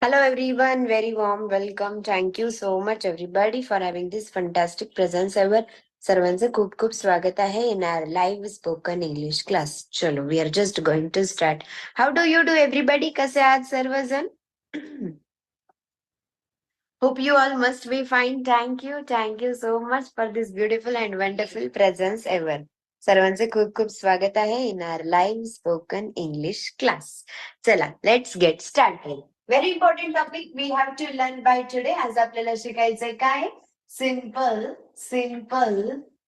Hello everyone, very warm welcome. Thank you so much everybody for having this fantastic presence ever. सर्वांचं खूप खूप स्वागत आहे in our live spoken English class. चलो, we are just going to start. How do you do everybody? कसे आहात सर्वजण? Hope you all must be fine. Thank you. Thank you so much for this beautiful and wonderful presence ever. सर्वांचे खूप खूप स्वागत आहे in our live spoken English class. चला, let's get started. Very important topic we have to learn by today. आज आपल्याला शिकायचंय काय? Simple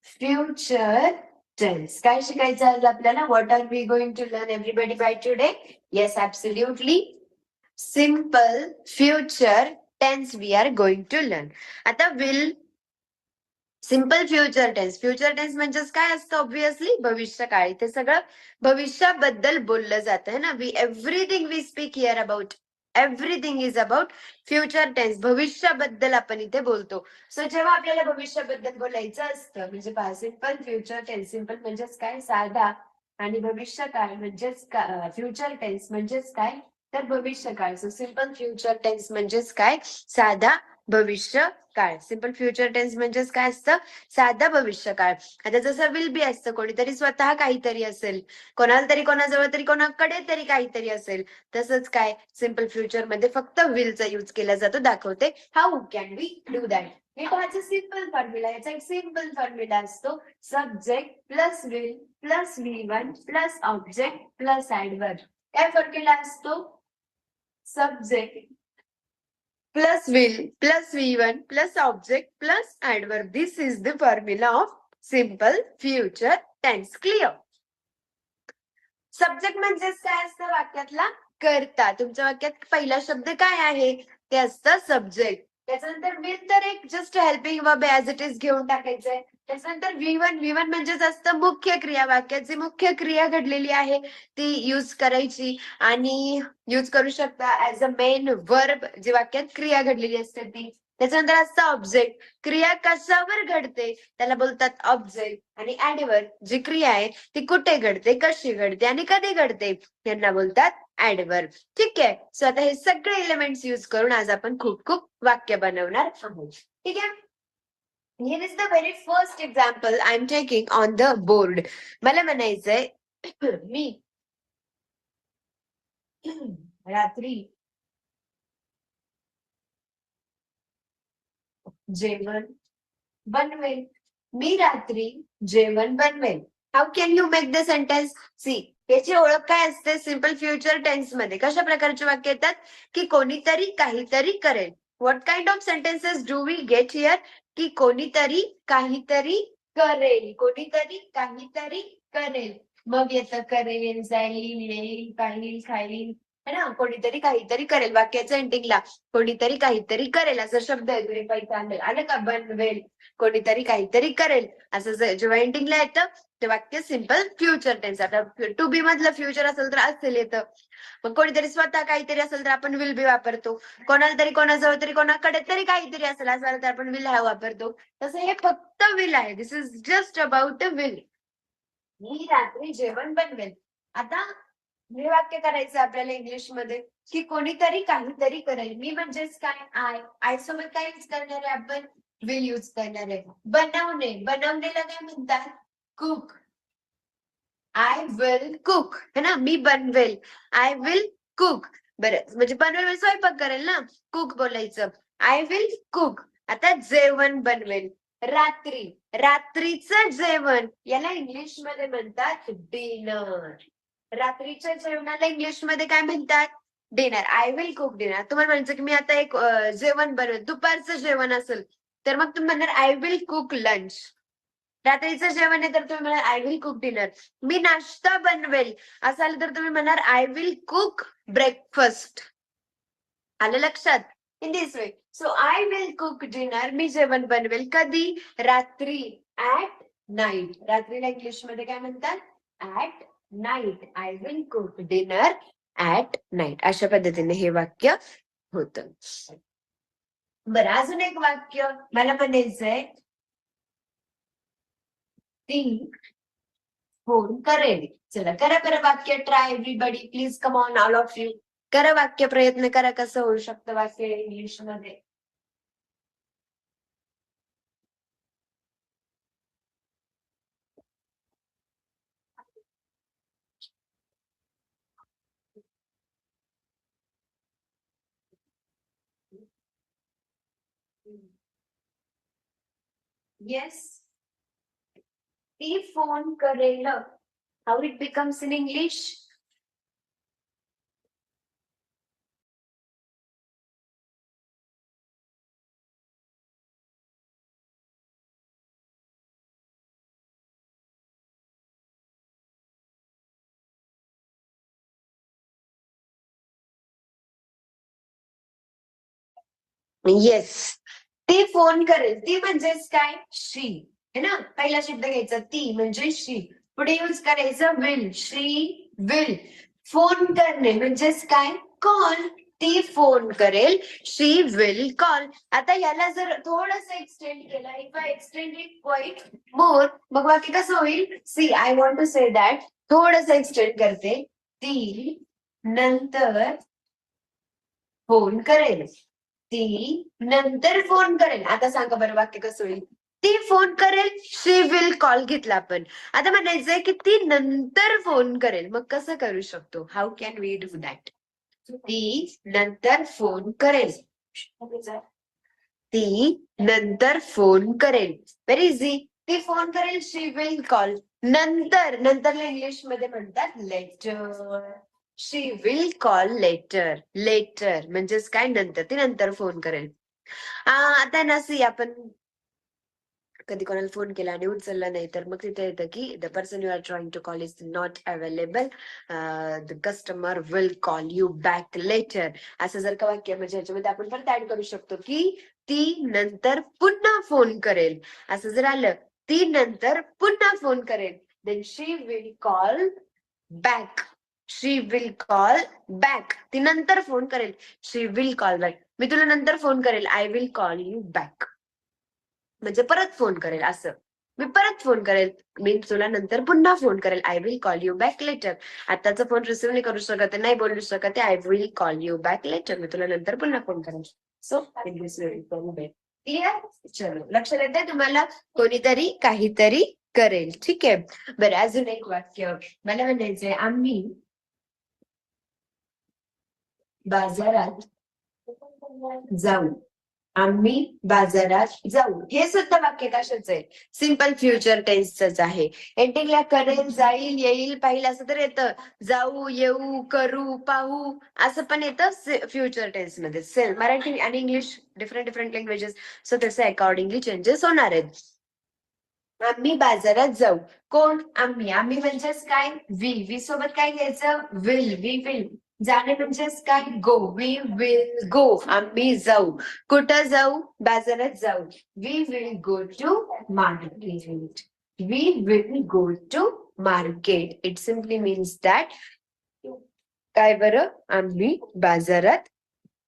future tense. काय शिकायचं आज आपल्याला? What are we going to learn everybody by today? Yes, absolutely. Simple future tense we are going to learn. आता will simple future tense म्हणजेच काय असतं? ऑब्व्हियसली भविष्यकाळी. ते सगळं भविष्याबद्दल बोललं जातं है ना. Everything we speak here about everything is about future tense. भविष्याबद्दल आपण इथे बोलतो. सो जेव्हा आपल्याला भविष्याबद्दल बोलायचं असतं म्हणजे पहा, सिम्पल फ्युचर टेन्स. सिम्पल म्हणजेच काय? साधा. आणि भविष्यकाळ म्हणजेच फ्युचर टेन्स म्हणजेच काय? तर भविष्यकाळ. सो सिम्पल फ्युचर टेन्स म्हणजेच काय? साधा भविष्य काळ. सिम्पल फ्युचर टेन्स म्हणजेच काय असतं? साधा भविष्यकाळ. आता जसं विल बी असतं, कोणीतरी स्वतः काहीतरी असेल, कोणाला तरी कोणाजवळ तरी कोणाकडे तरी काहीतरी असेल. तसंच काय सिम्पल फ्युचर मध्ये फक्त विलचा यूज केला जातो. दाखवते how can we do that. हे पाहायचं सिम्पल फॉर्म्युला. याचा एक सिम्पल फॉर्म्युला असतो. Subject plus will plus V1 plus object plus adverb. काय फॉर्म्युला असतो? Subject plus will plus V1 plus object plus adverb. This is the formula of simple future tense. Clear? Subject म्हणजेच काय असतं? वाक्यातला कर्ता. तुमच्या वाक्यात पहिला शब्द काय आहे? ते असतं सब्जेक्ट. त्याच्यानंतर विल तर एक just helping verb as it is घेऊन टाकायचंय. त्याच्यानंतर V1 म्हणजेच असतं मुख्य क्रिया. वाक्यात जी मुख्य क्रिया घडलेली आहे ती यूज करायची आणि यूज करू शकता ऍज अ मेन वर्ब. जी वाक्यात क्रिया घडलेली असते ती. त्याच्यानंतर असतं ऑब्जेक्ट. क्रिया कशावर घडते त्याला बोलतात ऑब्जेक्ट. आणि ऍडवर्ब जी क्रिया आहे ती कुठे घडते, कशी घडते आणि कधी घडते यांना बोलतात ऍडवर्ब. ठीक आहे. सो आता हे सगळे एलिमेंट्स यूज करून आज आपण खूप खूप वाक्य बनवणार आहोत. ठीक आहे. Here is the very first example I'm taking on the board. मला म्हणायचंय मी रात्री जेवण बनवेल. मी रात्री जेवण बनवेल. How can you make the sentence? See, याची ओळख काय असते? सिम्पल फ्युचर टेन्स मध्ये कशा प्रकारचे वाक्य येतात? की कोणीतरी काहीतरी करेल. What kind of sentences do we get here? की कोणीतरी काहीतरी करेल. कोणीतरी काहीतरी करेल. मग येतं करेल, जाईल, येईल, पाहिल, खाईल, है ना. कोणीतरी काहीतरी करेल. वाक्याच्या एंडिंगला कोणीतरी काहीतरी करेल असा शब्द येतो. आलं का? बनवेल, कोणीतरी काहीतरी करेल असं जेव्हा एंडिंगला येतं ते वाक्य सिम्पल फ्युचर टेन्स. आता टू बी मधलं फ्युचर असेल तर असेल येतं. मग कोणीतरी स्वतः काहीतरी असेल तर आपण विल बी वापरतो. कोणाला तरी कोणाजवळ तरी कोणाकडे तरी काहीतरी असेल असं तर आपण विल हॅव वापरतो. तसं हे फक्त विल आहे. This is just about the will. मी रात्री जेवण बनवेल. आता हे वाक्य करायचं आपल्याला इंग्लिश मध्ये की कोणीतरी काहीतरी करेल. मी म्हणजेच काय? आय सोबत काय यूज करणार आहे आपण? विल यूज करणार आहे. बनवणे, बनवणेला काय म्हणतात? कुक. आय विल कुक, है ना. मी बनवेल, आय विल कुक. बरं, म्हणजे बनवेल म्हणजे स्वयंपाक करेल ना. कुक बोलायचं. I will cook. आता जेवण बनवेल. रात्री, रात्रीचं जेवण याला इंग्लिश मध्ये म्हणतात डिनर. रात्रीच्या जेवणाला इंग्लिश मध्ये काय म्हणतात? Dinner. I will cook dinner. तुम्हाला म्हणायचं की मी आता एक जेवण बनवेल, दुपारचं जेवण असेल तर मग तुम्ही म्हणणार आय विल कुक लंच. रात्रीचं जेवण आहे तर तुम्ही म्हणाल आय विल कुक डिनर. मी नाश्ता बनवेल असाल तर तुम्ही म्हणणार आय विल कुक ब्रेकफास्ट. आलं लक्षात? In this way. So I will cook dinner. मी जेवण बनवेल. कधी? रात्री. At night. रात्रीला इंग्लिश मध्ये काय म्हणतात? At night. I will cook dinner at night. अशा पद्धतीने हे वाक्य होतं. बरं, अजून एक वाक्य मला म्हणायचंय. ती फोन करेल. चला करा बरं वाक्य try everybody please. Come on all of you. करा वाक्य प्रयत्न करा, कसं होऊ शकतं वाक्य इंग्लिश मध्ये. येस, ती फोन करेल. How it becomes in English? Yes, ती फोन करेल. ती म्हणजेच काय? शी, है ना. पहिला शब्द घ्यायचा ती म्हणजे शी. पुढे यूज करायचं विल. She will. फोन करणे म्हणजेच काय? कॉल. ती फोन करेल. She will call. आता याला जर थोडस एक्सटेंड केलं, if I extend it quite more, मग बाकी कसं होईल? See, I want to say that, थोडस एक्सटेंड करते. ती नंतर फोन करेल. ती नंतर फोन करेल. आता सांगा बरं वाक्य कसं होईल? ती फोन करेल, शी विल कॉल घेतला आपण. आता म्हणायचंय की ती नंतर फोन करेल. मग कसं करू शकतो? How can we do that? ती नंतर फोन करेल. ती नंतर फोन करेल. Very easy. ती फोन करेल, शी विल कॉल. नंतर, नंतरला इंग्लिश मध्ये म्हणतात later. She will call later. Later म्हणजेच काय? नंतर. ती नंतर फोन करेल. आता ना सी, आपण कधी कोणाला फोन केला आणि उचलला नाही, तर मग तिथे येतं की the person you are trying to call is not available, the customer will call you back later. असं जर का वाक्य म्हणजे ह्याच्यामध्ये आपण परत ऍड करू शकतो की ती नंतर पुन्हा फोन करेल. असं जर आलं, ती नंतर पुन्हा फोन करेल, then she will call back. She will call back. ती नंतर फोन करेल. She will call back. मी तुला नंतर फोन करेल. I will call you back. म्हणजे परत फोन करेल असं. मी परत फोन करेल. मी तुला नंतर पुन्हा फोन करेल. I will call you back later. आताचा फोन रिसिव्ह नाही करू शकत, नाही बोलू शकत, I will call you back later. मी तुला नंतर पुन्हा फोन करेल. So clear? चलो, लक्षात येते तुम्हाला? कोणीतरी काहीतरी करेल. ठीक आहे. बरं, अजून एक वाक्य मला म्हणायचंय. आम्ही बाजारात जाऊ. आम्ही बाजारात जाऊ. हे सुद्धा वाक्य कशाच आहे? सिंपल फ्युचर टेन्सच आहे. एंडिंगला करेल, जाईल, येईल, पाहिलं असं तर येतं. जाऊ, येऊ, करू, पाहू असं पण येतं फ्युचर टेन्स मध्ये. सेम मराठी आणि English different different languages, so तसे अकॉर्डिंगली चेंजेस होणार आहेत. आम्ही बाजारात जाऊ. कोण? आम्ही. आम्ही म्हणजेच काय? वी सोबत काय घ्यायचं? विल. We will. जाणे म्हणजेच काय? गो. We will go. आम्ही जाऊ. कुठं जाऊ? बाजारात जाऊ. We will go to market. We will go to market. It simply means that काय बरं? आम्ही बाजारात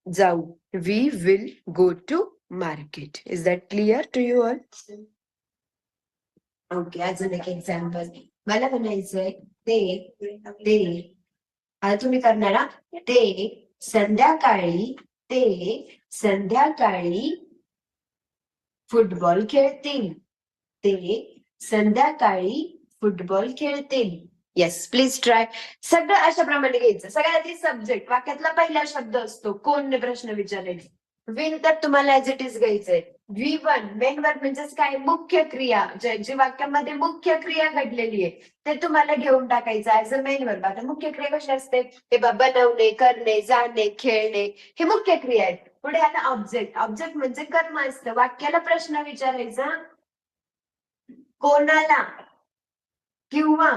जाऊ. We will go to market. Is that clear to you all? Okay, अजून एक एक्झाम्पल मला म्हणायचंय. आता तुम्ही करणार ना. संध्याकाळी संध्याकाळी फुटबॉल खेळतील. संध्याकाळी फुटबॉल खेळतील. Yes, please try. सगळं अशा प्रमाणे घ्यायचं. सगळ्यात आधी सब्जेक्ट, वाक्यातला पहिला शब्द असतो. कोणने प्रश्न विचारायचे. विल तर तुम्हाला ऍज इट इज घ्यायचंय. V1 मेन वर्ब म्हणजेच काय? मुख्य क्रिया. जी वाक्यामध्ये मुख्य क्रिया घडलेली आहे ते तुम्हाला घेऊन टाकायचं ऍज अ मेन वर्ब. आता मुख्य क्रिया कशी असते? हे बनवणे, करणे, जाणे, खेळणे, हे मुख्य क्रिया आहेत. पुढे आता ऑब्जेक्ट. ऑब्जेक्ट म्हणजे कर्म असतं. वाक्याला प्रश्न विचारायचा. कोणाला किंवा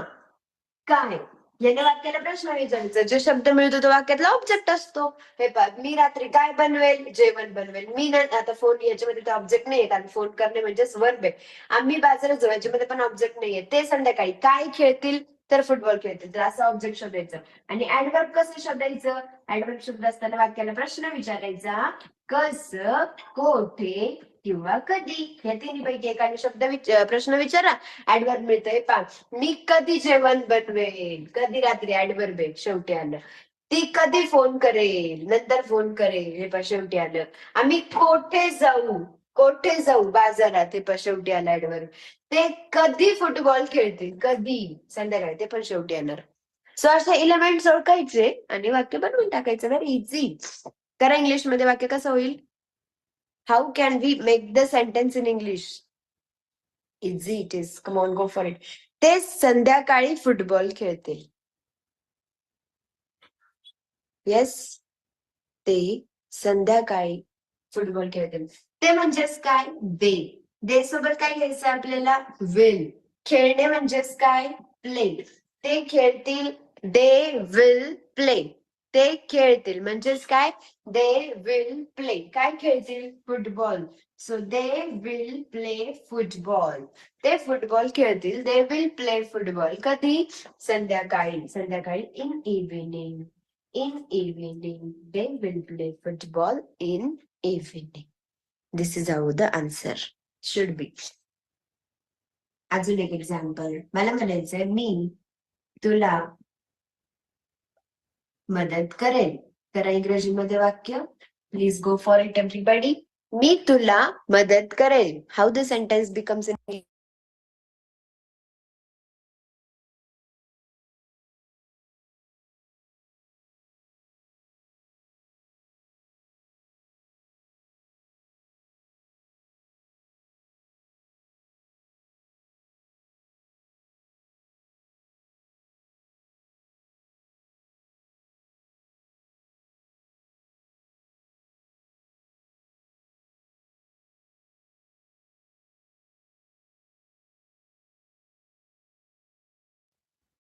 काय याने वाक्याला प्रश्न विचारायचा. जो शब्द मिळतो तो वाक्यातला ऑब्जेक्ट असतो. हे पहा, मी रात्री काय बनवेल? जेवण बनवेल. मी आता फोन याच्यामध्ये तर ऑब्जेक्ट नाहीये, कारण फोन करणे म्हणजेच वर्ब आहे. आम्ही बाजारात जाऊ, याच्यामध्ये पण ऑब्जेक्ट नाहीये. ते संध्याकाळी काय खेळतील? तर फुटबॉल खेळतील. तर असं ऑब्जेक्ट शोधायचं. आणि ऍडवर्ब कसं शोधायचं? ऍडवर्ब शब्द असताना वाक्याला प्रश्न विचारायचा. कसं, कोठे किंवा कधी, या तिन्हीपैकी एखादा शब्द प्रश्न विचारा. ऍडवर्ब मिळतंय. 5 मी कधी जेवण बनवेल. कधी रात्री ऍडवर्ब आहे शेवटी आलं. ती कधी फोन करेल, नंतर फोन करेल, हे पण शेवटी आलं. आम्ही कोठे जाऊ बाजारात, हे पण शेवटी आलं ऍडवर. ते कधी फुटबॉल खेळतील, कधी संध्याकाळी, ते पण शेवटी येणार. सो असे एलिमेंट्स ओळखायचे आणि वाक्य बनवून टाकायचं. Very easy. करा इंग्लिश मध्ये वाक्य कसं होईल? How can we make the sentence in English? Easy it is. Come on, go for it. ते संध्याकाळी फुटबॉल खेळतील. येस, ते संध्याकाळी फुटबॉल खेळतील. ते म्हणजेच काय? दे सोबत काय घ्यायचं आपल्याला? विल. खेळणे म्हणजेच काय? प्ले. ते खेळतील. They will play. ते खेळतील म्हणजेच काय? They will play. काय खेळतील? Football. So they will play football. ते फुटबॉल खेळतील. They will play football. कधी? संध्याकाळी. संध्याकाळी in evening. In evening, they will play football in evening. This is how the answer should be. अजून एक example. मला म्हणायचंय, मी तुला मदत करेल. तर इंग्रजीमध्ये वाक्य. Please go for it everybody. मी तुला मदत करेल. How the sentence becomes in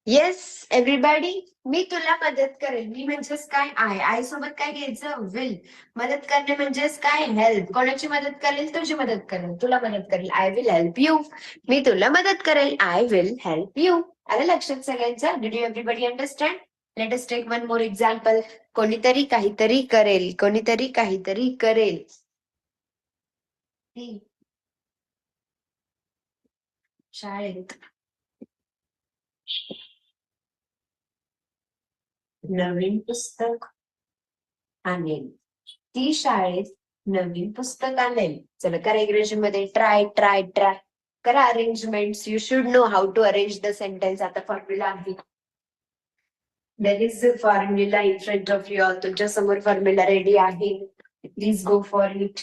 yes everybody. मी तुला मदत करेल. मी म्हणजेच काय? आय सोबत काय घ्यायचं? विल. मदत करणे म्हणजेच काय? हेल्प. कोणाची मदत करेल? तुझी मदत करेल. तुला मदत करेल. I will help you. मी तुला मदत करेल. I will help you. आलं लक्षात सगळ्यांच्या? Did you everybody understand? Let us take one more example. कोणीतरी काहीतरी करेल. कोणीतरी काहीतरी करेल. ती शाळेत नवीन पुस्तक आणेल. ती शाळेत नवीन पुस्तक आणेल. चला करा इंग्रजीमध्ये. Try try try. करा arrangement. You should know how to arrange the sentence. आता फॉर्म्युला आहे. There is a formula in front of you all. तुमच्या समोर फॉर्म्युला रेडी आहे. Please go for it.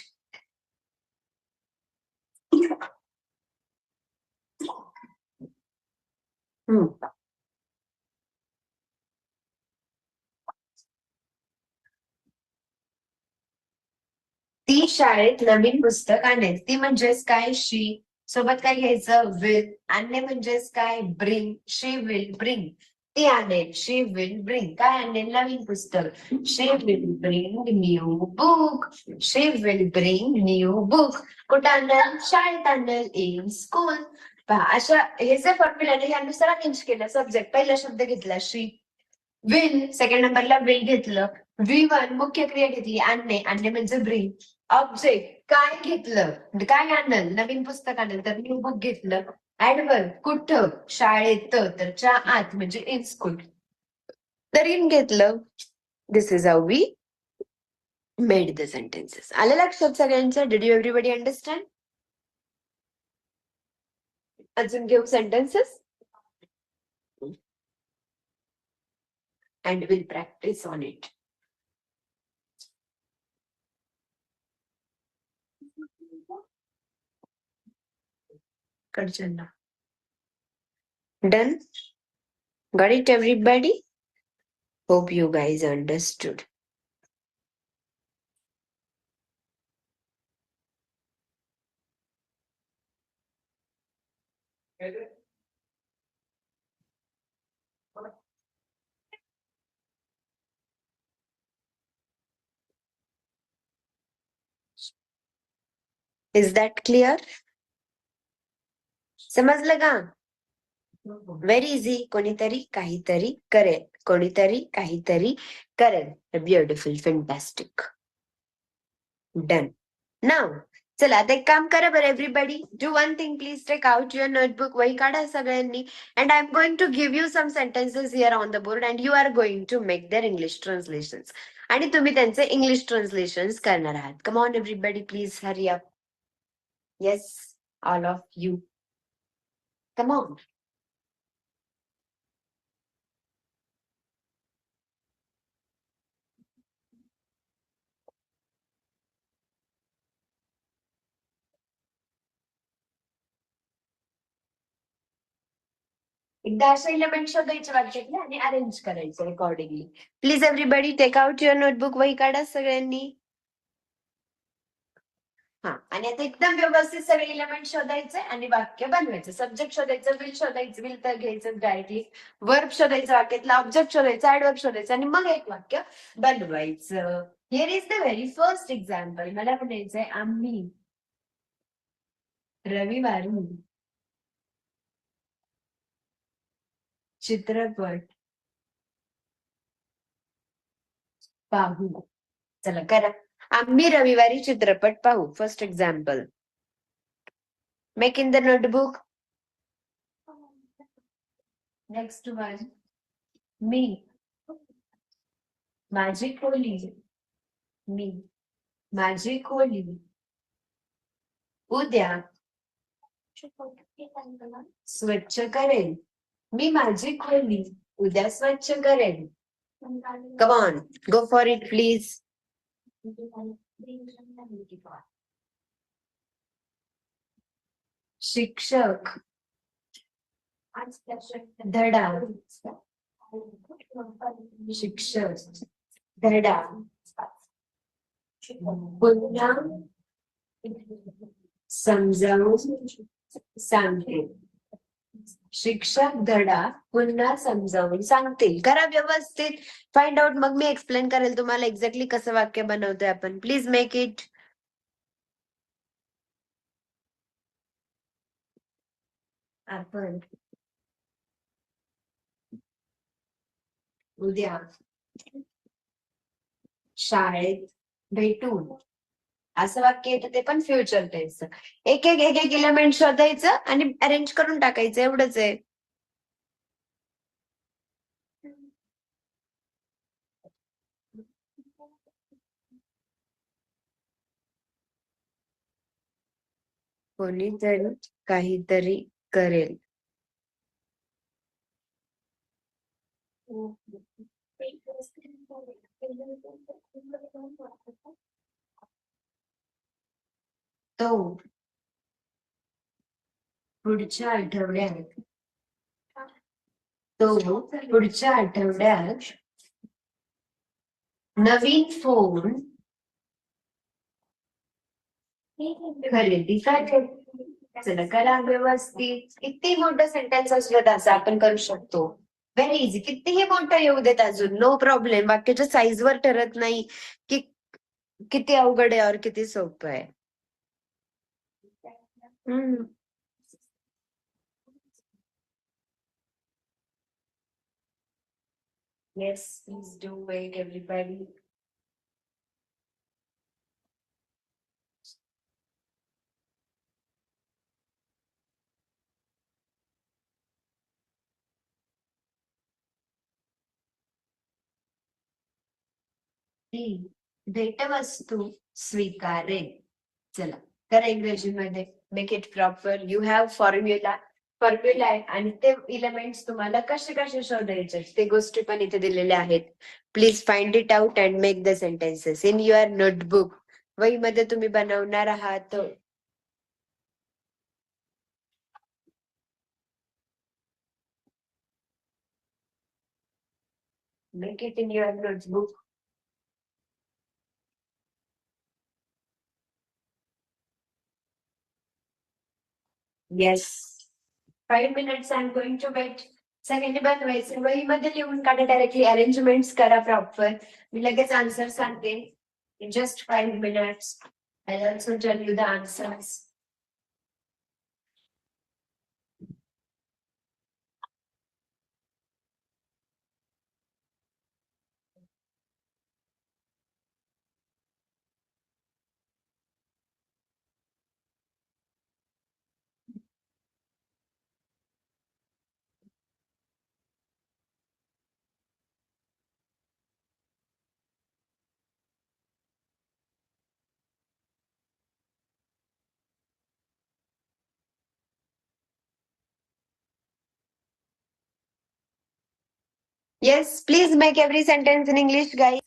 ती शाळेत नवीन पुस्तक आणेल. ती म्हणजेच काय? शी. सोबत काय घ्यायचं? विल. आणणे म्हणजेच काय? ब्रिंग. She will bring. ती आणेल. She will bring. काय आणेल? नवीन पुस्तक. She will bring new book. She will bring new book. कुठं आणेल? शाळेत आणेल. In school. पहा, अशा हे जे फॉर्म्युलाने यानुसार अरेंज केलं. सब्जेक्ट पहिला शब्द घेतला शी. विल. सेकंड नंबरला विल घेतलं. V1 मुख्य क्रिया घेतली. आणणे. आणणे म्हणजे ब्रिंग. ऑब्जेक्ट काय घेतलं? काय आणलं? नवीन पुस्तक आणलं. तर न्यू बुक घेतलं. ऍडवर्ब कुठं? शाळेत. तर च्या आत म्हणजे इन स्कूल. तर इन घेतलं. This is how we made the sentences. आलं लक्षात सगळ्यांचं? Did you everybody understand? अजून घेऊ sentences and will practise on it. कडच्यांना done. Got it, everybody? Hope you guys understood. Is that clear? समजलं का? Very easy. कोणीतरी काहीतरी करेल. कोणीतरी काहीतरी करेल. Beautiful, fantastic. डन. नाव चला आता एक काम करा बरं everybody. Do one thing, please take out your notebook. वही काढा सगळ्यांनी. And I am going to give you some sentences here on the board and you are going to make their English translations. आणि तुम्ही त्यांचे English translations करणार आहात. Come on everybody, please hurry up. Yes, all of you. Come on. एकदा असे element शोधायचे वाक्यातले आणि अरेंज करायचे accordingly. Please everybody take out your notebook. वही काढा सगळ्यांनी. हा, आणि आता एकदम व्यवस्थित सगळे एलिमेंट शोधायचे आणि वाक्य बनवायचं. सब्जेक्ट शोधायचं, विल शोधायचं, विल तर घ्यायचं डायरेक्टली. वर्ब शोधायचं, वाक्यातला ऑब्जेक्ट शोधायचं, ऍडवर्ब शोधायचं आणि मग एक वाक्य बनवायचं. Here is the very first example. मला म्हणायचंय आम्ही रविवारी चित्रपट पाहू. चला करा. आम्ही रविवारी चित्रपट पाहू. First example. Make in the notebook. Next one. मी माझी खोली. मी माझी खोली उद्या स्वच्छ करेन. मी माझी खोली उद्या स्वच्छ करेन. कम on, go for it please. शिक्षक धडा. शिक्षक धडा पुन्हा समजावून सांगते. शिक्षक धडा पुन्हा समजावून सांगतील. करा व्यवस्थित. Find out. मग मी एक्सप्लेन करेल तुम्हाला एक्झॅक्टली कसं वाक्य बनवतोय आपण. Please make it. आपण उद्या शाळेत भेटू. असं वाक्य येतं, ते पण फ्युचर टेन्स. एक एक एक एक एलिमेंट शोधायचं आणि अरेंज करून टाकायचं, एवढंच आहे. कोणीतरी काहीतरी करेल. तो पुढच्या आठवड्यात पुढच्या आठवड्यात नवीन फोन खरेदी करेल. चला करा व्यवस्थित. किती मोठं सेंटेन्स असलं त्याचं आपण करू शकतो. Very easy. कितीही मोठं येऊ देत अजून, नो प्रॉब्लेम. वाक्याच्या साईजवर ठरत नाही की किती अवघड आहे और किती सोपं आहे. Yes, please do wait, everybody. ती भेटवस्तू स्वीकारेल. चला करा इंग्रजीमध्ये. Make it proper. You have formula आहे आणि ते इलेमेंट्स तुम्हाला कसे कसे शोधायचे ते गोष्टी पण इथे दिलेल्या आहेत. Please find it out and make the sentences in your notebook. वहीमध्ये तुम्ही बनवणार आहात. Make it in your notebook. Yes, 5 minutes I'm going to wait. सगळ्यांनी बनवायचं. वहीमध्ये लिहून काढा डायरेक्टली. अरेंजमेंट्स करा प्रॉपर. मी लगेच आन्सर सांगते. In just 5 minutes, I'll also tell you the answers. Yes, please make every sentence in English, guys.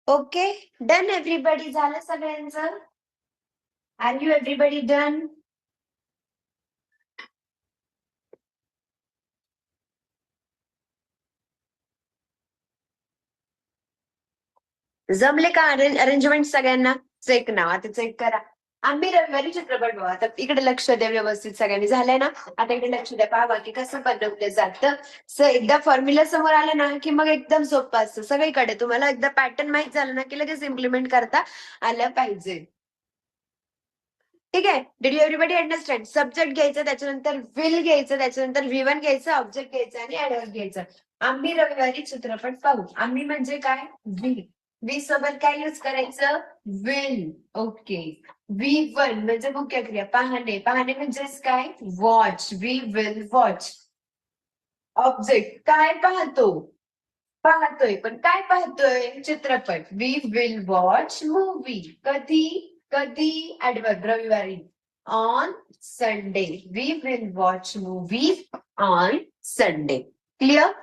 Okay, done everybody. झालं सगळ्यांचं? Are you everybody done? जमले का अरेंजमेंट सगळ्यांना? चेक नाव आता चेक करा. आम्ही रविवारी चित्रपट बघू. आता इकडे लक्ष द्या व्यवस्थित, सगळ्यांनी झालंय ना? आता इकडे लक्ष द्या, पाहा की कसं बनवलं जातं. एकदा फॉर्म्युला समोर आला ना की मग एकदम सोपं असतं सगळीकडे. तुम्हाला एकदा पॅटर्न माहित झालं ना की लगेच इम्प्लिमेंट करता आलं पाहिजे. ठीक आहे. Did you everybody understand? Subject घ्यायचं, त्याच्यानंतर विल घ्यायचं, त्याच्यानंतर V1 घ्यायचं, ऑब्जेक्ट घ्यायचं आणि ऍडव्हर्ब घ्यायचं. आम्ही रविवारी चित्रपट पाहू. आम्ही म्हणजे काय? वी सोबत काय युज करायचं? विल. ओके. V1 म्हणजे मुख्य क्रिया पाहणे. पाहणे म्हणजेच काय? Watch. We will watch. Object काय पाहतो? पाहतोय. पण काय पाहतोय? चित्रपट. We will watch movie. कधी? कधी? ऍडव्हर्ब रविवारी. On Sunday. We will watch movie on Sunday. Clear?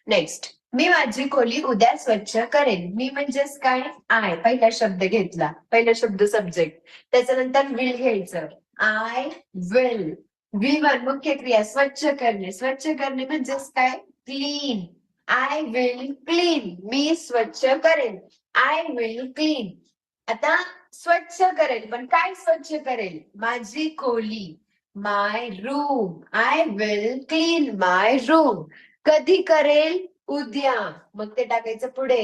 Next. मी माझी खोली उद्या स्वच्छ करेन. मी म्हणजेच काय? आय. पहिला शब्द घेतला. पहिला शब्द सब्जेक्ट. त्याच्यानंतर विल घ्यायचं. I will. V1 मुख्य क्रिया स्वच्छ करणे. स्वच्छ करणे म्हणजेच काय? क्लीन. I will clean. मी स्वच्छ करेन. I will clean. आता स्वच्छ करेल, पण काय स्वच्छ करेल? माझी खोली. My room. I will clean my room. कधी करेल? उद्या. मग ते टाकायचं पुढे.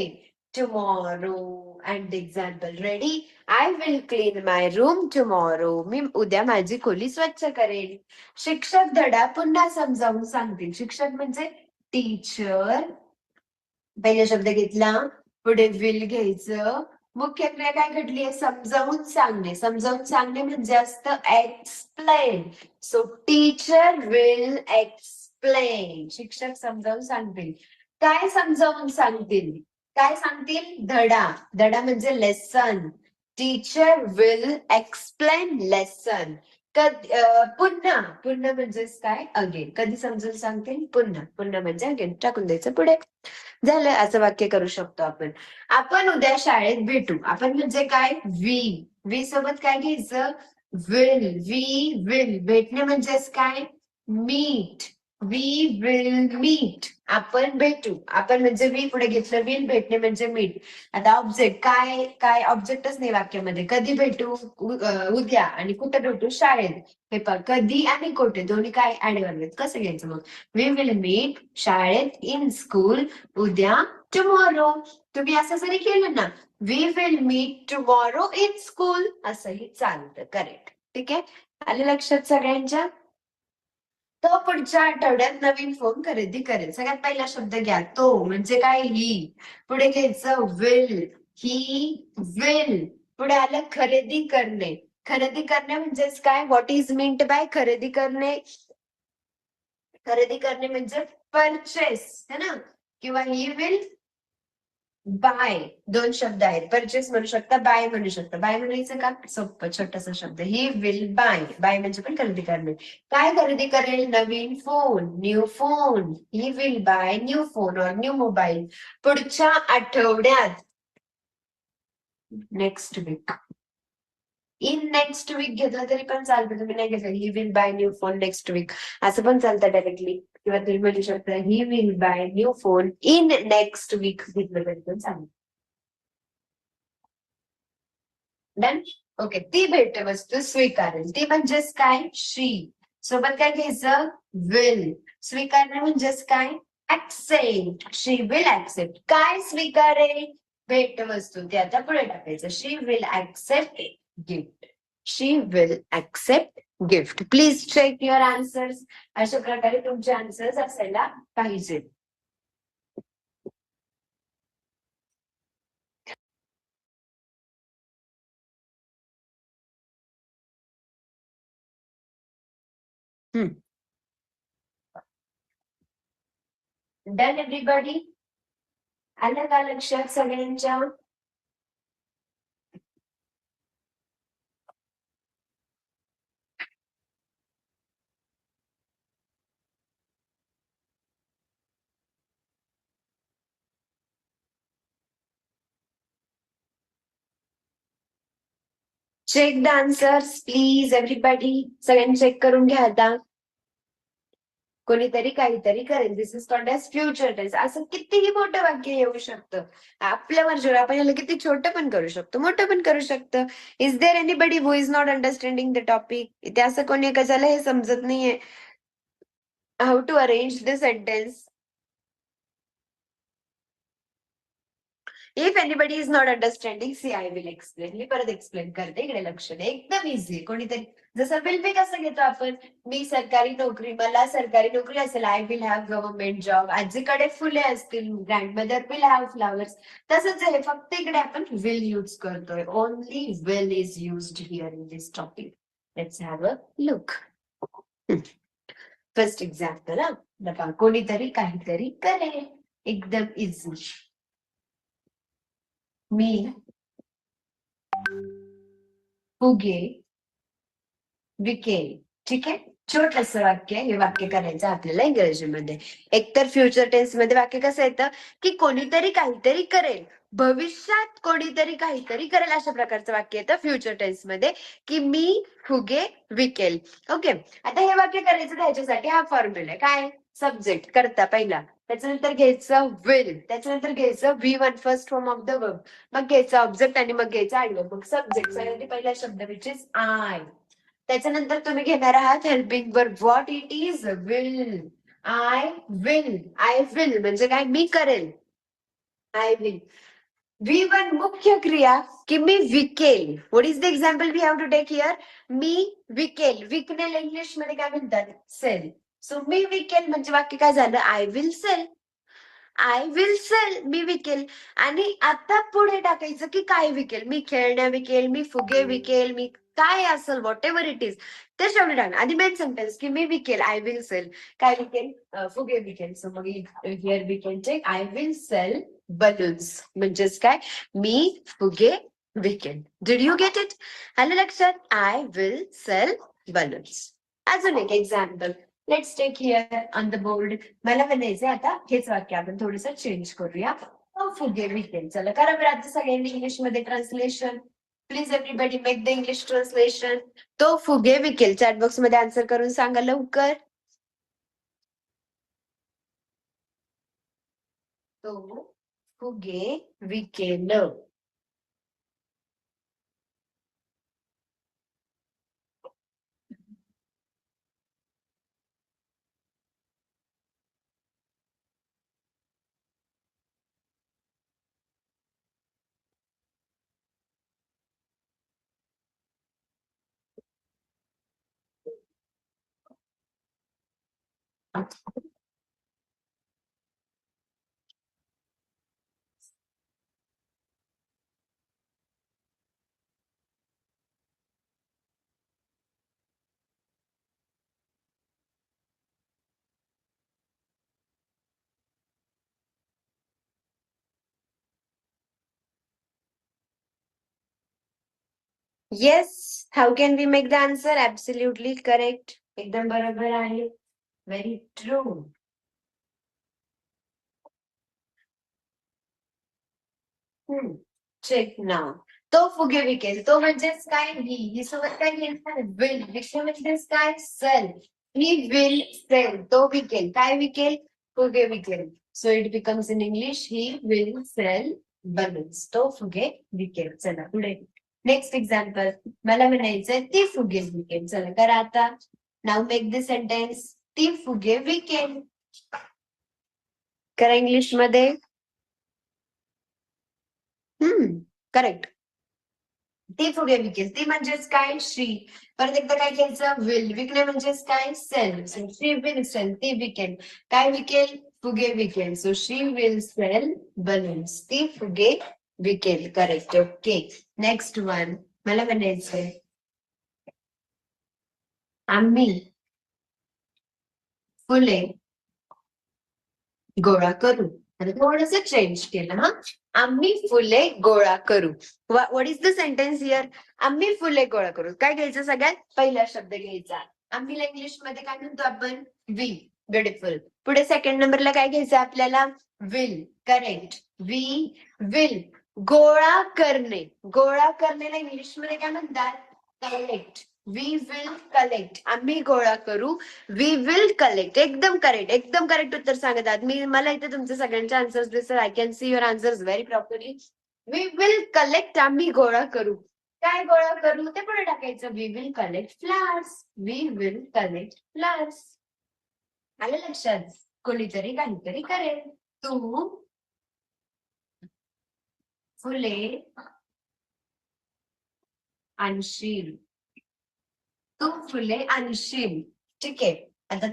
Tomorrow. And example ready. I will clean my room tomorrow. मी उद्या माझी खोली स्वच्छ करेन. शिक्षक धडा पुन्हा समजावून सांगतील. शिक्षक म्हणजे टीचर. पहिला शब्द घेतला, पुढे विल घ्यायचं. मुख्य क्रिया काय घडली आहे? समजावून सांगणे. समजावून सांगणे म्हणजे असतं explain. So teacher will explain. शिक्षक समजावून सांगतील. काय समजावून सांगतील? काय सांगतील? धडा. धडा म्हणजे lesson. Teacher will explain lesson. पुन्हा. पुन्हा म्हणजेच काय? अगेन. कधी समजून सांगतील? पुन्हा. पुन्हा म्हणजे अगेन. टाकून द्यायचं पुढे. झालं. असं वाक्य करू शकतो आपण. आपण उद्या शाळेत भेटू. आपण म्हणजे काय? वी सोबत काय घ्यायचं? विल. We will. भेटणे म्हणजेच काय? मीट. We will meet. आपण भेटू. आपण म्हणजे वी पुढे घेतलं विल. भेटणे म्हणजे मीट. आता ऑब्जेक्ट काय? काय ऑब्जेक्टच नाही वाक्यामध्ये. कधी भेटू? उद्या. आणि कुठे भेटू? शाळेत. हे पहा, कधी आणि कुठे दोन्ही काय ऍडव्हर्ब आहेत. कसं घ्यायचं मग? वी विल मीट शाळेत, इन स्कूल, उद्या, टुमॉरो. तुम्ही असं जरी केलं ना, we will meet tomorrow in school, असंही चालतं. करेक्ट. ठीक आहे. आले लक्षात सगळ्यांच्या? तो पुढच्या आठवड्यात नवीन फोन खरेदी करेल. सगळ्यात पहिला शब्द घ्या. तो म्हणजे काय? ही. पुढे घ्यायचं विल. He will. पुढे आलं खरेदी करणे. खरेदी करणे म्हणजेच काय? व्हॉट इज मीन्ट बाय खरेदी करणे? खरेदी करणे म्हणजे परचेस, है ना? किंवा ही विल बाय. दोन शब्द आहेत. परचेस म्हणू शकता, बाय म्हणू शकता. बाय म्हणायचं का? सोपं छोटासा शब्द. ही विल बाय. बाय म्हणजे पण खरेदी करणे. काय खरेदी करेल? नवीन phone. New phone. He will buy new phone और न्यू मोबाईल. पुढच्या आठवड्यात. Next week. In next week घेतलं तरी पण चालतं. तुम्ही नाही घेतलं he will buy new phone next week, असं पण चालतं डायरेक्टली. किंवा तुम्ही म्हणू शकता he will buy new phone in next week घेतलं तरी पण चालेल. डन. ओके. ती भेटवस्तू स्वीकारेल. ती म्हणजेच काय? शी. सोबत काय घ्यायचं? विल. स्वीकारणे म्हणजेच काय? ऍक्सेप्ट. She will accept. काय स्वीकारेल? भेटवस्तू. ते आता पुढे टाकायचं. She will accept gift. She will accept gift. Please check your answers. अशा प्रकारे तुमचे आन्सर्स असायला पाहिजेत. Done everybody? आलं का लक्षात सगळ्यांच्या? Check the answers please everybody. सगळ्यांनी चेक करून घ्या आता. कोणीतरी काहीतरी करेल. This is called as future tense. असं कितीही मोठं वाक्य येऊ शकतं. आपल्या मर्जीवर आपण याला किती छोटं पण करू शकतो, मोठं पण करू शकतो. Is there anybody who is not understanding the topic? इथे असं कोणी आहे का ज्याला हे समजत नाहीये how to arrange the sentence? If anybody is not understanding, see I will explain. मी परत एक्सप्लेन करते, इकडे लक्ष दे. एकदम इझी. कोणीतरी जसं विल बी कसं घेतो आपण, मी सरकारी नोकरी, मला सरकारी नोकरी असेल, I will have government job. आजीकडे फुले असतील, ग्रँडमदर विल हॅव फ्लावर्स. तसंच आहे, फक्त इकडे आपण विल यूज करतोय. Only will is used here in this topic. Let's have a look. First example. बघा, कोणीतरी काहीतरी करेल. एकदम इझी. मी फुगे विकेल. ठीक आहे, छोटस वाक्य आहे. हे वाक्य करायचं आपल्याला इंग्रजीमध्ये. एकतर फ्युचर टेन्स मध्ये वाक्य कसं येतं की कोणीतरी काहीतरी करेल, भविष्यात कोणीतरी काहीतरी करेल, अशा प्रकारचं वाक्य येतं फ्युचर टेन्स मध्ये की मी फुगे विकेल. ओके, आता हे वाक्य करायचं त्याच्यासाठी हा फॉर्म्युला आहे. काय? सब्जेक्ट करता पहिला, त्याच्यानंतर घ्यायचं विल, त्याच्यानंतर घ्यायचं V1 first form of the verb, मग घ्यायचं ऑब्जेक्ट आणि मग घ्यायचं ऍडवर्ब. मग सब्जेक्ट सगळ्यांनी पहिला शब्द विच इज आय. त्याच्यानंतर तुम्ही घेणार आहात helping verb. What it is? Will. I will. I will म्हणजे काय? मी करेल. I will. V1 मुख्य क्रिया की मी विकेल. What is the example we have to take here? मी विकेल. विकनेल इंग्लिश मध्ये काय म्हणतात? सेल. सो मी विकेल म्हणजे वाक्य काय झालं? I will sell. I will sell, मी विकेल. आणि आता पुढे टाकायचं की काय विकेल? मी खेळण्या विकेल, मी फुगे विकेल, मी काय असेल व्हॉट एव्हर इट इज ते शेवटी टाकणार. आधी मेन सेंटेन्स की मी विकेल, आय विल सेल. काय विकेल? फुगे विकेल. सो मग here we can take I will sell balloons. म्हणजेच काय? मी फुगे विकेल. Did you get it? आलं लक्षात? I will sell balloons. अजून एक example. Let's take here on the board. मला म्हणायचंय आता हेच वाक्य आपण थोडस चेंज करूया. फुगे विकेल. चला करा बरं आता सगळ्यांनी इंग्लिश मध्ये translation. Please everybody make the English translation. तो फुगे विकेल. चॅट बॉक्स मध्ये आन्सर करून सांगा लवकर. तो फुगे विकेल. Yes. How can we make the answer? Absolutely correct. एकदम बरोबर आहे. Very true. चेक नाव. तो फुगे विकेल. तो म्हणजेच काय? ही सोबत काय घेणार? विल. विकेल म्हणजेच काय? सेल. He will sell. तो विकेल. काय विकेल? फुगे विकेल. So it becomes in English he will sell balloons. तो फुगे विकेल. चला पुढे. Next example. मला म्हणायचंय ती फुगे विकेल. चला करा आता. Now make the sentence. ती फुगे विकेल. करा इंग्लिश मध्ये. करेक्ट. ती फुगे विकेल. ती म्हणजेच काय? शी. परत एकदा काय घ्यायचं? विल. विकणे म्हणजेच काय? Sell. So she will sell. ती विकेल. काय विकेल? फुगे विकेल. So she will sell balloons. ती फुगे विकेल. करेक्ट. ओके. Next one. मला म्हणायचंय आम्ही फुले गोळा करू. आणि थोडस चेंज केलं. हा, आम्ही फुले गोळा करू. What is the sentence here? आम्ही फुले गोळा करू. काय घ्यायचं? सगळ्यात पहिला शब्द घ्यायचा. आम्हीला इंग्लिश मध्ये काय म्हणतो आपण? वी. ब्युटिफुल. पुढे सेकंड नंबरला काय घ्यायचं आपल्याला? विल. करेक्ट. We will. गोळा करणे. गोळा करण्याला इंग्लिश मध्ये काय म्हणतात? कलेक्ट. We will collect. आम्ही गोळा करू. We will collect. एकदम करेक्ट, एकदम करेक्ट उत्तर सांगत आहात. मला इथे तुमचे सगळ्यांचे आन्सर्स दिसतात. I can see your answers very properly. We will collect. आम्ही गोळा करू. काय गोळा करू ते पुढे टाकायचं. We will collect flowers. We will collect flowers. आलं लक्षात. कोणीतरी काहीतरी करेल. तू फुले आणशील. तू फुले आणशील. ठीक आहे. आता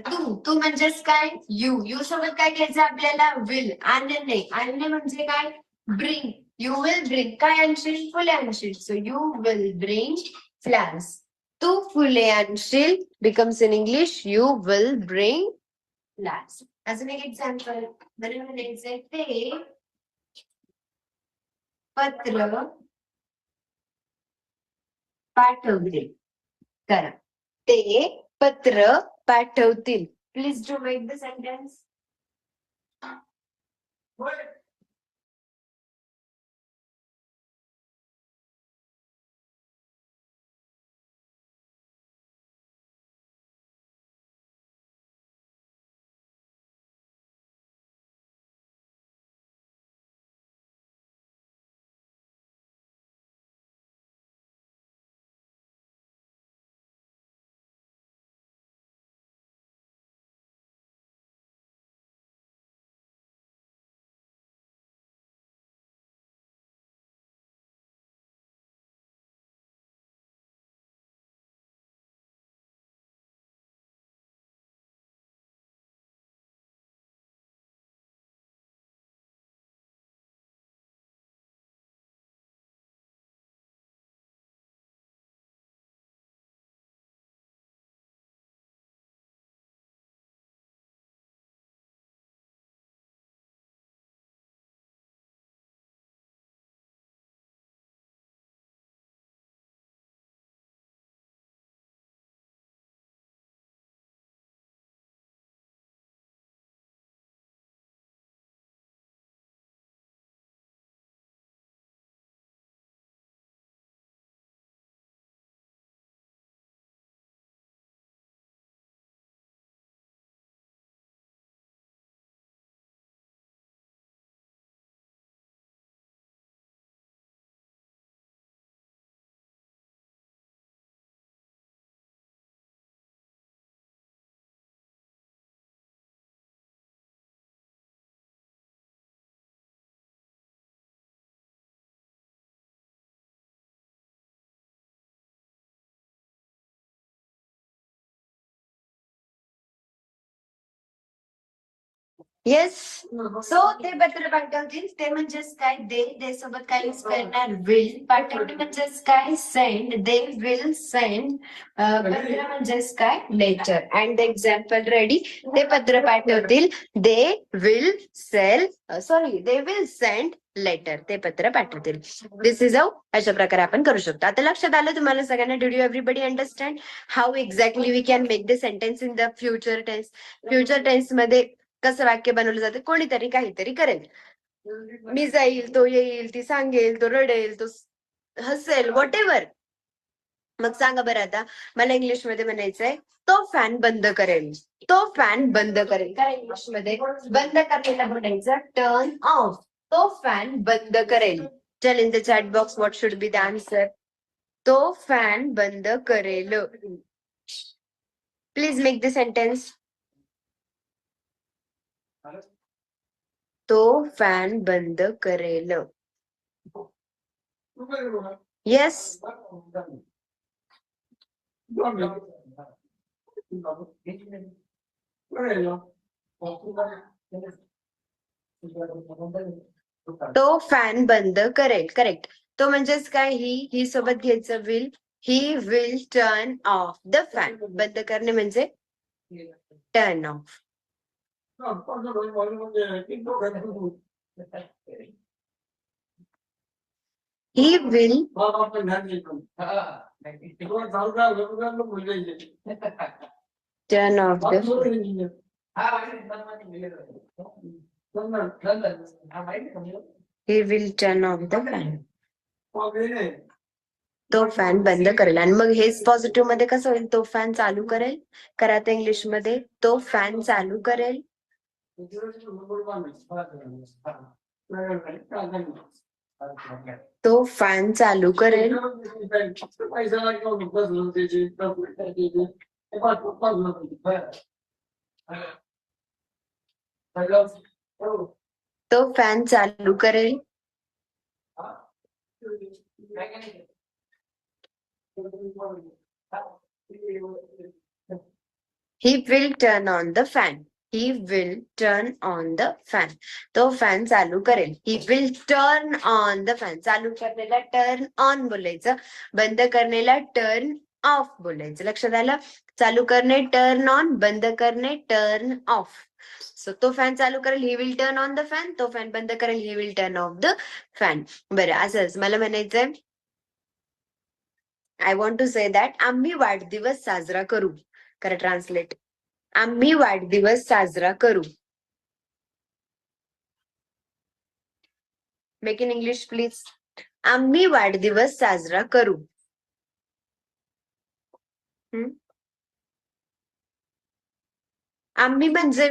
तू म्हणजेच काय. यू सोबत काय घ्यायचं आपल्याला. विल. आणणे. आणणे म्हणजे काय. ब्रिंग. You will bring. काय आणशील. फुले आणशील. So you will bring flowers. तू फुले आणशील becomes in English you will bring flowers. अजून एक एक्झाम्पल. मला म्हणायचंय ते पत्र पाठवतील. करा. ते पत्र पाठवतील. Please do make the sentence. Yes. So ते पत्र पाठवतील. ते म्हणजेच काय. दे सोबत काय यूज करणार. विल. पाठवणे म्हणजेच काय. सेंड. They will send. पत्र म्हणजेच काय. Letter. And the example ready. ते पत्र पाठवतील. They will they will send letter. ते पत्र पाठवतील. This is how. अशा प्रकारे आपण करू शकतो. आता लक्षात आलं तुम्हाला सगळ्यांना. Did you everybody understand how exactly we can make the sentence in the future tense. Future tense मध्ये कसं वाक्य बनवलं जातं. कोणीतरी काहीतरी करेल. मी जाईल, तो येईल, ती सांगेल, तो रडेल, तो हसेल, व्हॉट एव्हर. मग सांगा बरं आता. मला इंग्लिशमध्ये म्हणायचंय तो फॅन बंद करेल. तो फॅन बंद करेल. काय इंग्लिशमध्ये बंद करायला म्हणायचं टर्न ऑफ. तो फॅन बंद करेल. Tell in the chat box what should be the answer. तो फॅन बंद करेल. Please make the sentence. तो फॅन बंद करेल. येस. तो फॅन बंद करेल. करेक्ट. तो म्हणजेच काय. ही सोबत घ्यायचं will. He will turn off the fan. बंद करणे म्हणजे turn off. He will turn off the fan. He will turn off the fan. तो फॅन बंद करेल. आणि मग हेच पॉझिटिव्ह मध्ये कसं होईल? तो फॅन चालू करेल. करा ते इंग्लिश मध्ये. तो फॅन चालू करेल. तो फॅन चालू करेल. तो फॅन चालू करेल. He will turn on the fan. He will turn on the fan. तो फॅन चालू करेल. He will turn on the fan. चालू करण्याला turn on बोलायचं. बंद करण्याला turn off बोलायचं. लक्षात आलं? चालू करणे turn on, बंद करणे turn off. सो तो फॅन चालू करेल. He will turn on the fan. तो फॅन बंद करेल. He will turn off the fan. बरं, असंच मला म्हणायचंय, I want to say that आम्ही वाढदिवस साजरा करू. करा ट्रान्सलेट. आम्ही वाढदिवस साजरा करू. Make in English please. आम्ही वाढदिवस साजरा करू. आम्ही म्हणजे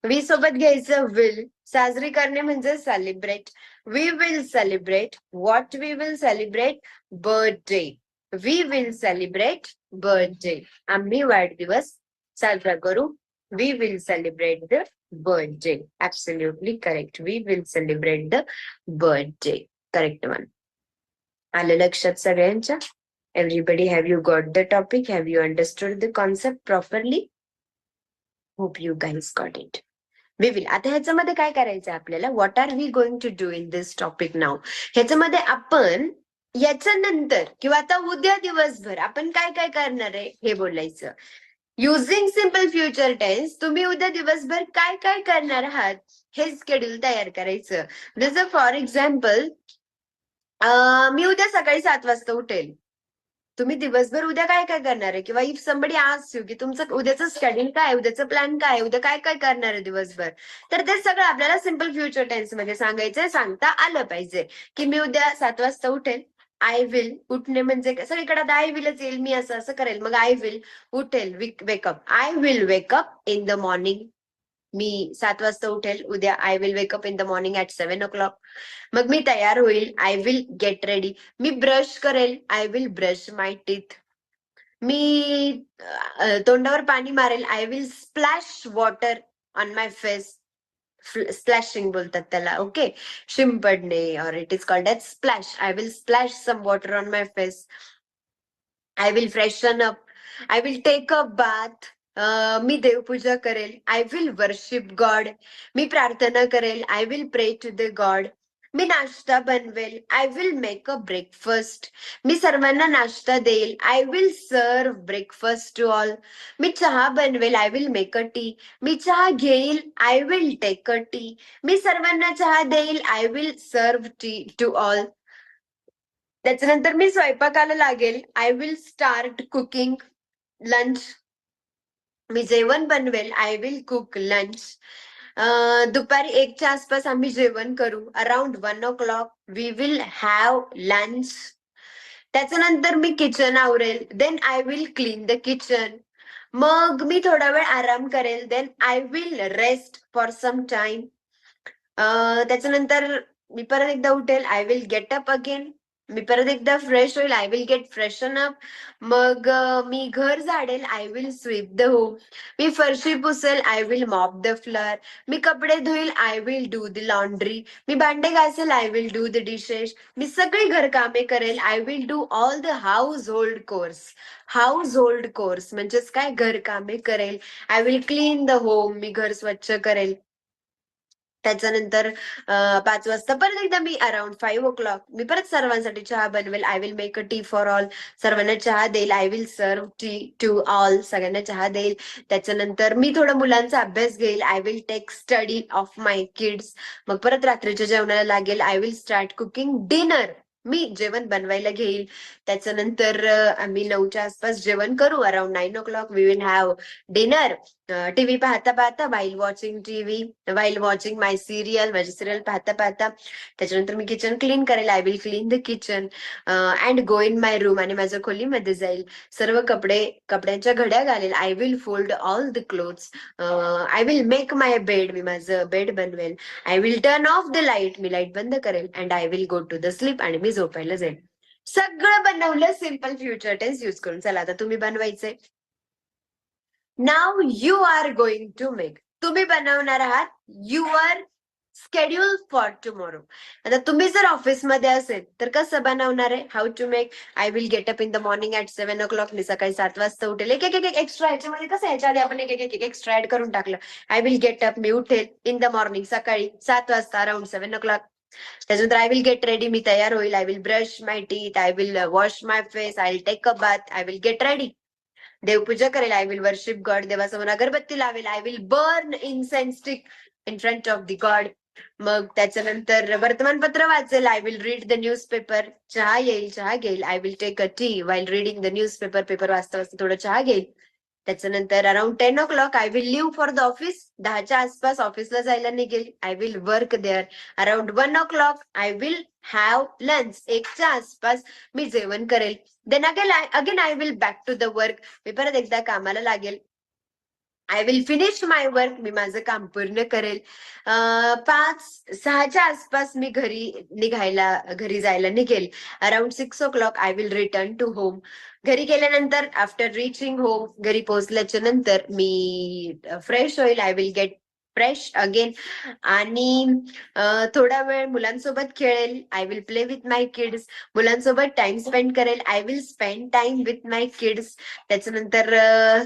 वी सोबत घ्यायचं विल. साजरी करणे म्हणजे celebrate. We will celebrate. What we will celebrate? Birthday. We will celebrate birthday. आम्ही वाढदिवस साजरा करू. We will celebrate the birthday. Absolutely correct. We will celebrate the birthday. Correct one. आलं लक्षात सगळ्यांच्या? Everybody, have you got the topic? Have you understood the concept properly? Hope you guys got it. We will. आता ह्याच्यामध्ये काय करायचं आपल्याला? What are we going to do in this topic नाव? ह्याच्यामध्ये आपण याच्यानंतर किंवा आता उद्या दिवसभर आपण काय काय करणार आहे हे बोलायचं. युझिंग सिम्पल फ्युचर टेन्स तुम्ही उद्या दिवसभर काय काय करणार आहात हे स्केड्यूल तयार करायचं. जसं फॉर एक्झाम्पल, मी उद्या सकाळी 7 वाजता उठेल. तुम्ही दिवसभर उद्या काय काय करणार आहे? किंवा इफ समबडी आस्क्स यू की तुमचं उद्याचं स्केड्यूल काय, उद्याचं प्लॅन काय, उद्या काय काय करणार आहे दिवसभर, तर ते सगळं आपल्याला सिम्पल फ्युचर टेन्स मध्ये सांगायचंय. सांगता आलं पाहिजे की मी उद्या 7 वाजता उठेल. I will. उठणे म्हणजे सगळीकडे आता आय विलच येईल. मी असं असं करेल. मग आय विल उठेल. Wake up. I will wake up in the morning. मी 7 वाजता उठेल उद्या. I will wake up in the morning at 7 o'clock. मग मी तयार होईल. I will get ready. मी ब्रश करेल. I will brush my teeth. मी तोंडावर पाणी मारेल. I will splash water on my face. Splashing बोलतात त्याला. ओके. शिंपडणे और it is called as splash. I will splash some water on my face. I will freshen up. I will take a bath. मी देवपूजा करेल. I will worship God. मी प्रार्थना करेल. I will pray to the God. मी नाश्ता बनवेल. I will make a breakfast. मी सर्वांना नाश्ता देईल. I will serve breakfast to all. मी चहा बनवेल. I will make a tea. मी चहा घेईल. I will take a tea. मी सर्वांना चहा देईल. I will serve tea to all. त्याच्यानंतर मी स्वयंपाकाला लागेल. I will start cooking lunch. मी जेवण बनवेल. I will cook lunch. दुपारी 1च्या आसपास आम्ही जेवण करू. Around 1 o'clock we will have lunch. त्याच्यानंतर मी किचन आवरेल. Then I will clean the kitchen. मग मी थोडा वेळ आराम करेल. Then I will rest for some time. त्याच्यानंतर मी परत एकदा उठेल. I will get up again. मी परत एकदा फ्रेश होईल. I will get freshen up. मग मी घर झाडेल. I will sweep the home. मी फरशी पुसेल. I will mop the floor. मी कपडे धुईल. I will do the laundry. मी भांडे घासेल. I will do the dishes. मी सगळी घरकामे करेल. I will do all the household chores. Household chores म्हणजेच काय? घरकामे करेल. I will clean the home. मी घर स्वच्छ करेल. त्याच्यानंतर 5 वाजता परत एकदा मी अराउंड 5 o'clock मी परत सर्वांसाठी चहा बनवेल. I will make a tea for all. सर्वांना चहा देईल. I will serve tea to all. सगळ्यांना चहा देईल. त्याच्यानंतर मी थोडा मुलांचा अभ्यास घेईल. I will take study of my kids. मग परत रात्रीच्या जेवणाला लागेल. I will start cooking dinner. मी जेवण बनवायला घेईल. त्याच्यानंतर आम्ही 9च्या आसपास जेवण करू. Around 9 o'clock we will have dinner. TV पाहता पाहता, while watching TV, while watching my serial, माझी सिरियल पाहता पाहता. त्याच्यानंतर मी किचन क्लीन करेल. I will clean the kitchen and go in my room, आणि माझ्या खोलीमध्ये जाईल. सर्व कपड्यांच्या घड्या घालेल. I will fold all the clothes. I will make my bed, मी माझं बेड बनवेल. I will turn off the light, मी लाईट बंद करेल. And I will go to the sleep, आणि मी झोपायला जाईल. सगळं बनवलं सिम्पल फ्युचर टेन्स यूज करून. चला आता तुम्ही बनवायचंय. नाव you are going to make, तुम्ही बनवणार आहात युअर स्केड्यूल फॉर टुमॉरो. आता तुम्ही जर ऑफिसमध्ये असेल तर कसं बनवणार आहे? How to make. I will get up in the morning at 7 o'clock, मी सकाळी 7 वाजता उठेल. एक एक एक एक्स्ट्रा, ह्याच्यामध्ये कसं ह्याच्या आधी आपण एक एक्स्ट्रा ऍड करून टाकलं. आय विल गेट अप, मी उठेल इन द मॉर्निंग, सकाळी 7 वाजता, अराउंड 7 o'clock. त्याच्यानंतर आय विल गेट रेडी, मी तयार होईल. I will brush my teeth, I will wash my face, I will take a bath, I will get ready. देवपूजा करेल. आय विल वर्शिप गॉड, देवासमोर अगरबत्ती लावेल. I will burn incense stick in front of the God. मग त्याच्यानंतर वर्तमानपत्र वाचेल. I will read the newspaper, चहा येईल, चहा घेईल. I will take a tea while reading the newspaper, paper वाचता वाचता थोडं चहा घेईल. त्याच्यानंतर around 10 o'clock I will leave for the office, 10च्या आसपास ऑफिसला जायला निघेल. I will work there. Around 1 o'clock I will have lunch, 1च्या आसपास मी जेवण करेल. Then again I will back to the work, मी परत एकदा कामाला लागेल. I will finish my work, मी माझं काम पूर्ण करेल. 5-6च्या आसपास मी घरी जायला निघेल. Around 6 o'clock I will return to home. घरी गेल्यानंतर, आफ्टर रिचिंग होम, घरी पोहोचल्याच्या नंतर मी फ्रेश होईल. I will get fresh again. आणि थोडा वेळ मुलांसोबत खेळेल. I will play with my kids, मुलांसोबत टाइम स्पेंड करेल. I will spend time with my kids. त्याच्यानंतर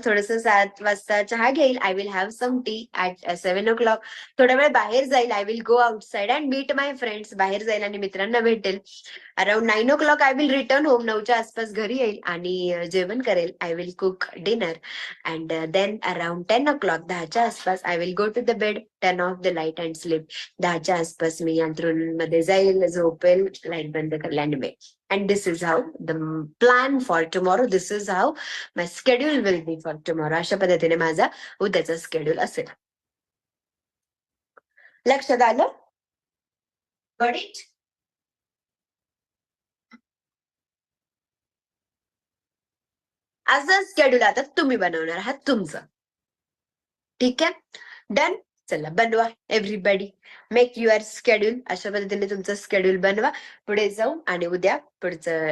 थोडस 7 वाजता चहा घेईल. I will have some tea at 7 o'clock. थोडा वेळ बाहेर जाईल. I will go outside and meet my friends, बाहेर जाईल आणि मित्रांना भेटेल. Around 9 o'clock I will return home, 9च्या आसपास घरी येईल आणि जेवण करेल. I will cook dinner. And then around 10 o'clock, 10च्या आसपास I will go to the bed, turn off the light and sleep. 10च्या आसपास मी अंथरुणामध्ये जाईल, झोपेल, लाईट बंद करेल आणि bed. And this is how the plan for tomorrow. This is how my schedule will be for tomorrow. अशा पद्धतीने माझा उद्याचा स्केड्यूल असेल. लक्षात आलं? Got it? असं स्केड्यूल आता तुम्ही बनवणार आहात तुमचं. ठीक आहे, डन. चला बनवा एव्हरीबडी, मेक युअर स्केड्यूल. अशा पद्धतीने तुमचं स्केड्यूल बनवा. पुढे जाऊ आणि उद्या पुढचं